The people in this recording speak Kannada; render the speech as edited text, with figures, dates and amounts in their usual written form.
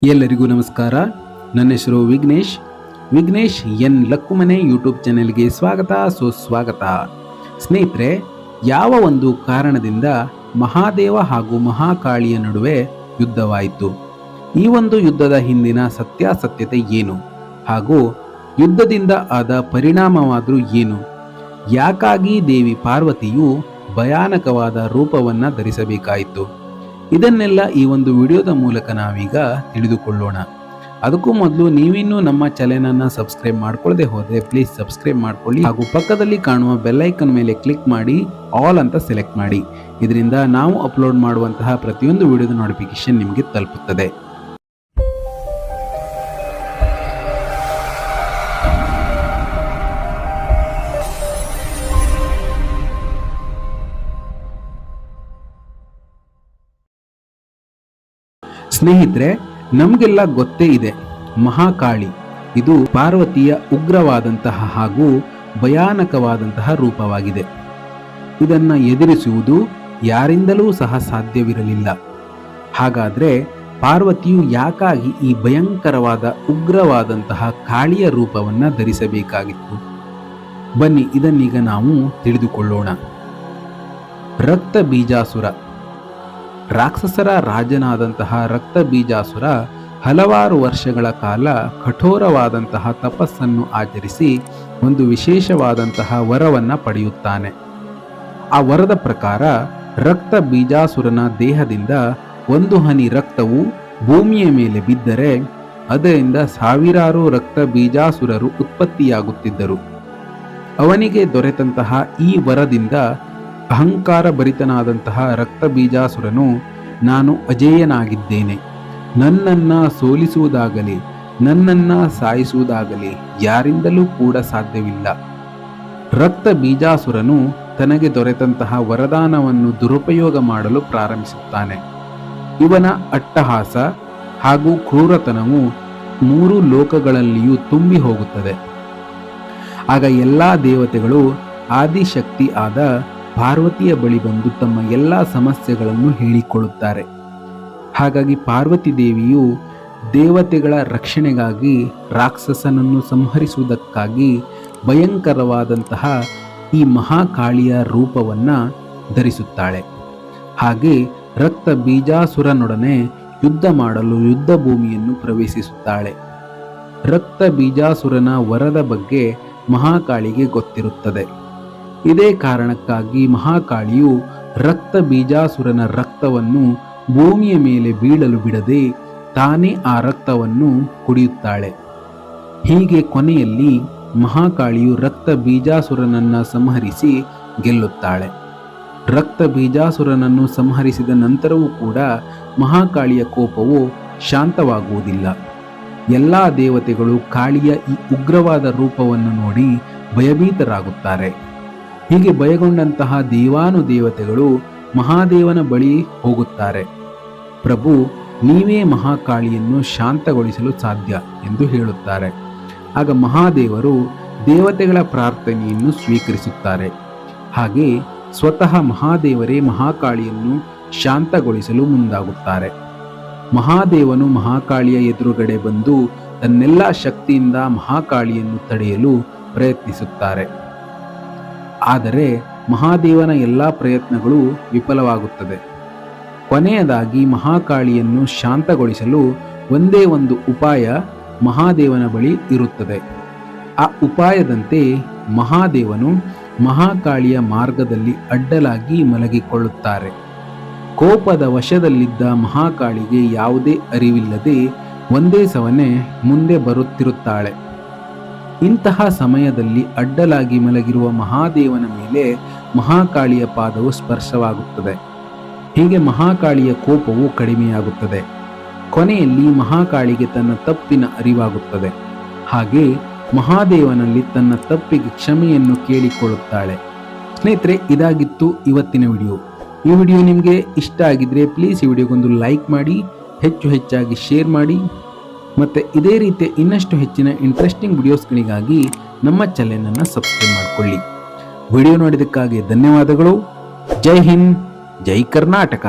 ಎಲ್ಲರಿಗೂ ನಮಸ್ಕಾರ. ನನ್ನ ಹೆಸರು ವಿಘ್ನೇಶ್ ಎನ್ ಲಕ್ಕುಮನೆ ಯೂಟ್ಯೂಬ್ ಚಾನೆಲ್ಗೆ ಸ್ವಾಗತ ಸುಸ್ವಾಗತ. ಸ್ನೇಹಿತರೆ, ಯಾವ ಒಂದು ಕಾರಣದಿಂದ ಮಹಾದೇವ ಹಾಗೂ ಮಹಾಕಾಳಿಯ ನಡುವೆ ಯುದ್ಧವಾಯಿತು? ಈ ಒಂದು ಯುದ್ಧದ ಹಿಂದಿನ ಸತ್ಯಾಸತ್ಯತೆ ಏನು ಹಾಗೂ ಯುದ್ಧದಿಂದ ಆದ ಪರಿಣಾಮವಾದರೂ ಏನು? ಯಾಕಾಗಿ ದೇವಿ ಪಾರ್ವತಿಯು ಭಯಾನಕವಾದ ರೂಪವನ್ನು ಧರಿಸಬೇಕಾಯಿತು? ಇದನ್ನೆಲ್ಲ ಈ ಒಂದು ವಿಡಿಯೋದ ಮೂಲಕ ನಾವೀಗ ತಿಳಿದುಕೊಳ್ಳೋಣ. ಅದಕ್ಕೂ ಮೊದಲು ನೀವಿನ್ನೂ ನಮ್ಮ ಚಾನೆಲನ್ನು ಸಬ್ಸ್ಕ್ರೈಬ್ ಮಾಡ್ಕೊಳ್ಳದೆ ಹೋದರೆ ಪ್ಲೀಸ್ ಸಬ್ಸ್ಕ್ರೈಬ್ ಮಾಡ್ಕೊಳ್ಳಿ ಹಾಗೂ ಪಕ್ಕದಲ್ಲಿ ಕಾಣುವ ಬೆಲ್ಲೈಕನ್ ಮೇಲೆ ಕ್ಲಿಕ್ ಮಾಡಿ ಆಲ್ ಅಂತ ಸೆಲೆಕ್ಟ್ ಮಾಡಿ. ಇದರಿಂದ ನಾವು ಅಪ್ಲೋಡ್ ಮಾಡುವಂತಹ ಪ್ರತಿಯೊಂದು ವಿಡಿಯೋದ ನೋಟಿಫಿಕೇಶನ್ ನಿಮಗೆ ತಲುಪುತ್ತದೆ. ಸ್ನೇಹಿತರೆ, ನಮಗೆಲ್ಲ ಗೊತ್ತೇ ಇದೆ, ಮಹಾಕಾಳಿ ಇದು ಪಾರ್ವತಿಯ ಉಗ್ರವಾದಂತಹ ಹಾಗೂ ಭಯಾನಕವಾದಂತಹ ರೂಪವಾಗಿದೆ. ಇದನ್ನು ಎದುರಿಸುವುದು ಯಾರಿಂದಲೂ ಸಹ ಸಾಧ್ಯವಿರಲಿಲ್ಲ. ಹಾಗಾದರೆ ಪಾರ್ವತಿಯು ಯಾಕಾಗಿ ಈ ಭಯಂಕರವಾದ ಉಗ್ರವಾದಂತಹ ಕಾಳಿಯ ರೂಪವನ್ನು ಧರಿಸಬೇಕಾಗಿತ್ತು? ಬನ್ನಿ, ಇದನ್ನೀಗ ನಾವು ತಿಳಿದುಕೊಳ್ಳೋಣ. ರಕ್ತ ಬೀಜಾಸುರ, ರಾಕ್ಷಸರ ರಾಜನಾದಂತಹ ರಕ್ತ ಬೀಜಾಸುರ ಹಲವಾರು ವರ್ಷಗಳ ಕಾಲ ಕಠೋರವಾದಂತಹ ತಪಸ್ಸನ್ನು ಆಚರಿಸಿ ಒಂದು ವಿಶೇಷವಾದಂತಹ ವರವನ್ನು ಪಡೆಯುತ್ತಾನೆ. ಆ ವರದ ಪ್ರಕಾರ ರಕ್ತ ಬೀಜಾಸುರನ ದೇಹದಿಂದ ಒಂದು ಹನಿ ರಕ್ತವು ಭೂಮಿಯ ಮೇಲೆ ಬಿದ್ದರೆ ಅದರಿಂದ ಸಾವಿರಾರು ರಕ್ತ ಬೀಜಾಸುರರು ಉತ್ಪತ್ತಿಯಾಗುತ್ತಿದ್ದರು. ಅವನಿಗೆ ದೊರೆತಂತಹ ಈ ವರದಿಂದ ಅಹಂಕಾರ ಭರಿತನಾದಂತಹ ರಕ್ತ ಬೀಜಾಸುರನು, ನಾನು ಅಜೇಯನಾಗಿದ್ದೇನೆ, ನನ್ನನ್ನು ಸೋಲಿಸುವುದಾಗಲಿ ನನ್ನನ್ನು ಸಾಯಿಸುವುದಾಗಲಿ ಯಾರಿಂದಲೂ ಕೂಡ ಸಾಧ್ಯವಿಲ್ಲ. ರಕ್ತ ಬೀಜಾಸುರನು ತನಗೆ ದೊರೆತಂತಹ ವರದಾನವನ್ನು ದುರುಪಯೋಗ ಮಾಡಲು ಪ್ರಾರಂಭಿಸುತ್ತಾನೆ. ಇವನ ಅಟ್ಟಹಾಸ ಹಾಗೂ ಕ್ರೂರತನವು 3 ಲೋಕಗಳಲ್ಲಿಯೂ ತುಂಬಿ ಹೋಗುತ್ತದೆ. ಆಗ ಎಲ್ಲ ದೇವತೆಗಳು ಆದಿಶಕ್ತಿ ಆದ ಪಾರ್ವತಿಯ ಬಳಿ ಬಂದು ತಮ್ಮ ಎಲ್ಲ ಸಮಸ್ಯೆಗಳನ್ನು ಹೇಳಿಕೊಳ್ಳುತ್ತಾರೆ. ಹಾಗಾಗಿ ಪಾರ್ವತಿ ದೇವಿಯು ದೇವತೆಗಳ ರಕ್ಷಣೆಗಾಗಿ ರಾಕ್ಷಸನನ್ನು ಸಂಹರಿಸುವುದಕ್ಕಾಗಿ ಭಯಂಕರವಾದಂತಹ ಈ ಮಹಾಕಾಳಿಯ ರೂಪವನ್ನು ಧರಿಸುತ್ತಾಳೆ. ಹಾಗೆ ರಕ್ತ ಬೀಜಾಸುರನೊಡನೆ ಯುದ್ಧ ಮಾಡಲು ಯುದ್ಧ ಭೂಮಿಯನ್ನು ಪ್ರವೇಶಿಸುತ್ತಾಳೆ. ರಕ್ತ ಬೀಜಾಸುರನ ವರದ ಬಗ್ಗೆ ಮಹಾಕಾಳಿಗೆ ಗೊತ್ತಿರುತ್ತದೆ. ಇದೇ ಕಾರಣಕ್ಕಾಗಿ ಮಹಾಕಾಳಿಯು ರಕ್ತ ಬೀಜಾಸುರನ ರಕ್ತವನ್ನು ಭೂಮಿಯ ಮೇಲೆ ಬೀಳಲು ಬಿಡದೆ ತಾನೇ ಆ ರಕ್ತವನ್ನು ಕುಡಿಯುತ್ತಾಳೆ. ಹೀಗೆ ಕೊನೆಯಲ್ಲಿ ಮಹಾಕಾಳಿಯು ರಕ್ತ ಬೀಜಾಸುರನನ್ನು ಸಂಹರಿಸಿ ಗೆಲ್ಲುತ್ತಾಳೆ. ರಕ್ತ ಬೀಜಾಸುರನನ್ನು ಸಂಹರಿಸಿದ ನಂತರವೂ ಕೂಡ ಮಹಾಕಾಳಿಯ ಕೋಪವು ಶಾಂತವಾಗುವುದಿಲ್ಲ. ಎಲ್ಲ ದೇವತೆಗಳು ಕಾಳಿಯ ಈ ಉಗ್ರವಾದ ರೂಪವನ್ನು ನೋಡಿ ಭಯಭೀತರಾಗುತ್ತಾರೆ. ಹೀಗೆ ಭಯಗೊಂಡಂತಹ ದೇವಾನುದೇವತೆಗಳು ಮಹಾದೇವನ ಬಳಿ ಹೋಗುತ್ತಾರೆ. ಪ್ರಭು, ನೀವೇ ಮಹಾಕಾಳಿಯನ್ನು ಶಾಂತಗೊಳಿಸಲು ಸಾಧ್ಯ ಎಂದು ಹೇಳುತ್ತಾರೆ. ಆಗ ಮಹಾದೇವರು ದೇವತೆಗಳ ಪ್ರಾರ್ಥನೆಯನ್ನು ಸ್ವೀಕರಿಸುತ್ತಾರೆ. ಹಾಗೆ ಸ್ವತಃ ಮಹಾದೇವರೇ ಮಹಾಕಾಳಿಯನ್ನು ಶಾಂತಗೊಳಿಸಲು ಮುಂದಾಗುತ್ತಾರೆ. ಮಹಾದೇವನು ಮಹಾಕಾಳಿಯ ಎದುರುಗಡೆ ಬಂದು ತನ್ನೆಲ್ಲ ಶಕ್ತಿಯಿಂದ ಮಹಾಕಾಳಿಯನ್ನು ತಡೆಯಲು ಪ್ರಯತ್ನಿಸುತ್ತಾರೆ. ಆದರೆ ಮಹಾದೇವನ ಎಲ್ಲ ಪ್ರಯತ್ನಗಳು ವಿಫಲವಾಗುತ್ತದೆ. ಕೊನೆಯದಾಗಿ ಮಹಾಕಾಳಿಯನ್ನು ಶಾಂತಗೊಳಿಸಲು ಒಂದೇ ಒಂದು ಉಪಾಯ ಮಹಾದೇವನ ಬಳಿ ಇರುತ್ತದೆ. ಆ ಉಪಾಯದಂತೆ ಮಹಾದೇವನು ಮಹಾಕಾಳಿಯ ಮಾರ್ಗದಲ್ಲಿ ಅಡ್ಡಲಾಗಿ ಮಲಗಿಕೊಳ್ಳುತ್ತಾರೆ. ಕೋಪದ ವಶದಲ್ಲಿದ್ದ ಮಹಾಕಾಳಿಗೆ ಯಾವುದೇ ಅರಿವಿಲ್ಲದೆ ಒಂದೇ ಸವನೆ ಮುಂದೆ ಬರುತ್ತಿರುತ್ತಾಳೆ. ಇಂತಹ ಸಮಯದಲ್ಲಿ ಅಡ್ಡಲಾಗಿ ಮಲಗಿರುವ ಮಹಾದೇವನ ಮೇಲೆ ಮಹಾಕಾಳಿಯ ಪಾದವು ಸ್ಪರ್ಶವಾಗುತ್ತದೆ. ಹೀಗೆ ಮಹಾಕಾಳಿಯ ಕೋಪವು ಕಡಿಮೆಯಾಗುತ್ತದೆ. ಕೊನೆಯಲ್ಲಿ ಮಹಾಕಾಳಿಗೆ ತನ್ನ ತಪ್ಪಿನ ಅರಿವಾಗುತ್ತದೆ. ಹಾಗೆ ಮಹಾದೇವನಲ್ಲಿ ತನ್ನ ತಪ್ಪಿಗೆ ಕ್ಷಮೆಯನ್ನು ಕೇಳಿಕೊಳ್ಳುತ್ತಾಳೆ. ಸ್ನೇಹಿತರೆ, ಇದಾಗಿತ್ತು ಇವತ್ತಿನ ವಿಡಿಯೋ. ಈ ವಿಡಿಯೋ ನಿಮಗೆ ಇಷ್ಟ ಆಗಿದ್ರೆ ಪ್ಲೀಸ್ ಈ ವಿಡಿಯೋಗೊಂದು ಲೈಕ್ ಮಾಡಿ, ಹೆಚ್ಚಾಗಿ ಶೇರ್ ಮಾಡಿ. ಮತ್ತು ಇದೇ ರೀತಿಯ ಇನ್ನಷ್ಟು ಹೆಚ್ಚಿನ ಇಂಟ್ರೆಸ್ಟಿಂಗ್ ವಿಡಿಯೋಸ್ಗಳಿಗಾಗಿ ನಮ್ಮ ಚಾನೆಲನ್ನು ಸಬ್ಸ್ಕ್ರೈಬ್ ಮಾಡಿಕೊಳ್ಳಿ. ವಿಡಿಯೋ ನೋಡಿದ್ದಕ್ಕಾಗಿ ಧನ್ಯವಾದಗಳು. ಜೈ ಹಿಂದ್, ಜೈ ಕರ್ನಾಟಕ.